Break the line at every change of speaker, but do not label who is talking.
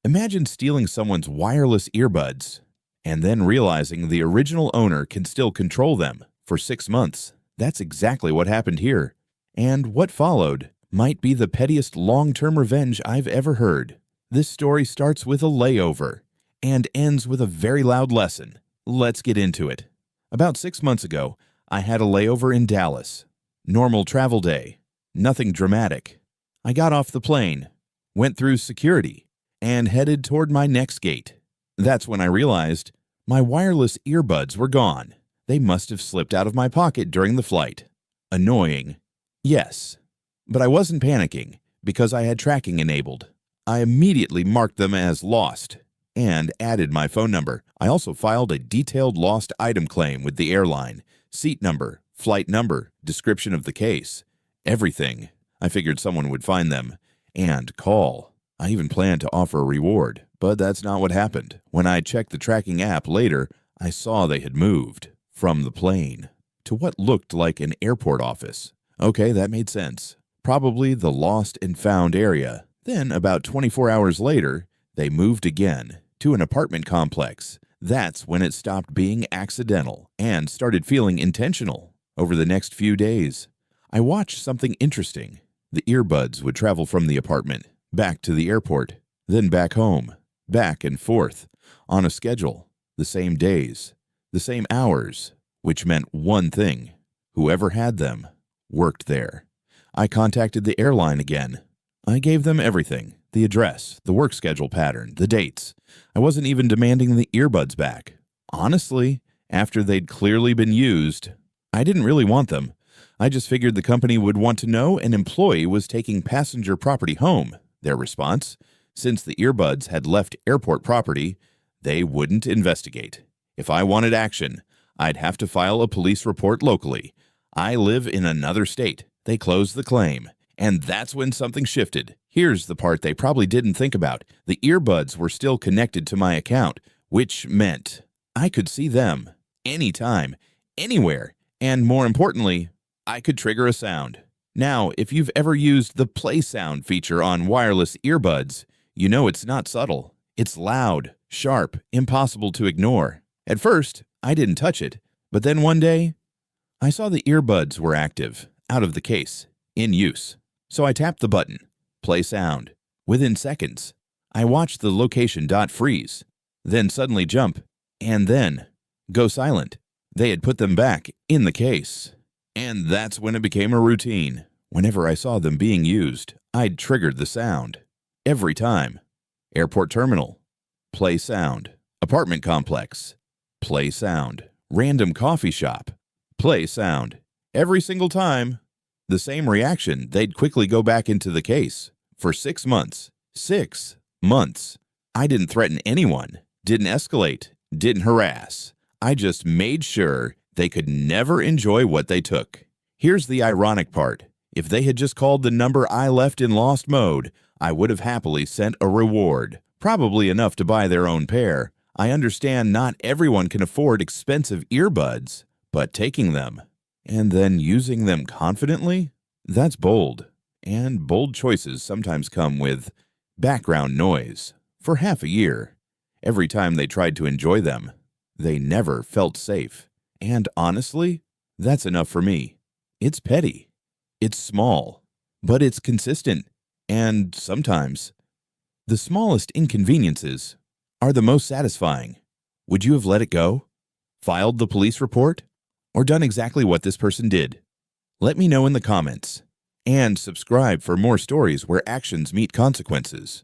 Imagine stealing someone's wireless earbuds and then realizing the original owner can still control them for 6 months. That's exactly what happened here. And what followed might be the pettiest long-term revenge I've ever heard. This story starts with a layover and ends with a very loud lesson. Let's get into it. About 6 months ago, I had a layover in Dallas. Normal travel day. Nothing dramatic. I got off the plane, went through security, and headed toward my next gate. That's when I realized my wireless earbuds were gone. They must have slipped out of my pocket during the flight. Annoying. Yes. But I wasn't panicking because I had tracking enabled. I immediately marked them as lost and added my phone number. I also filed a detailed lost item claim with the airline, seat number, flight number, description of the case, everything. I figured someone would find them and call. I even planned to offer a reward, but that's not what happened. When I checked the tracking app later, I saw they had moved from the plane to what looked like an airport office. Okay, that made sense. Probably the lost and found area. Then, about 24 hours later, they moved again to an apartment complex. That's when it stopped being accidental and started feeling intentional. Over the next few days, I watched something interesting. The earbuds would travel from the apartment back to the airport, then back home, back and forth, on a schedule, the same days, the same hours, which meant one thing: whoever had them worked there. I contacted the airline again. I gave them everything: the address, the work schedule pattern, the dates. I wasn't even demanding the earbuds back. Honestly, after they'd clearly been used, I didn't really want them. I just figured the company would want to know an employee was taking passenger property home. Their response: since the earbuds had left airport property, they wouldn't investigate. If I wanted action, I'd have to file a police report locally. I live in another state. They closed the claim. And that's when something shifted. Here's the part they probably didn't think about. The earbuds were still connected to my account, which meant I could see them anytime, anywhere, and more importantly, I could trigger a sound. Now, if you've ever used the play sound feature on wireless earbuds, you know it's not subtle. It's loud, sharp, impossible to ignore. At first, I didn't touch it, but then one day, I saw the earbuds were active, out of the case, in use. So I tapped the button, play sound. Within seconds, I watched the location dot freeze, then suddenly jump, and then go silent. They had put them back in the case. And that's when it became a routine. Whenever I saw them being used, I'd triggered the sound. Every time. Airport terminal, play sound. Apartment complex, play sound. Random coffee shop, play sound. Every single time, the same reaction. They'd quickly go back into the case. For 6 months. 6 months. I didn't threaten anyone, didn't escalate, didn't harass. I just made sure they could never enjoy what they took. Here's the ironic part. If they had just called the number I left in lost mode, I would have happily sent a reward, probably enough to buy their own pair. I understand not everyone can afford expensive earbuds, but taking them and then using them confidently? That's bold. And bold choices sometimes come with background noise. For half a year, every time they tried to enjoy them, they never felt safe. And honestly, that's enough for me. It's petty. It's small. But it's consistent. And sometimes, the smallest inconveniences are the most satisfying. Would you have let it go? Filed the police report? Or done exactly what this person did? Let me know in the comments. And subscribe for more stories where actions meet consequences.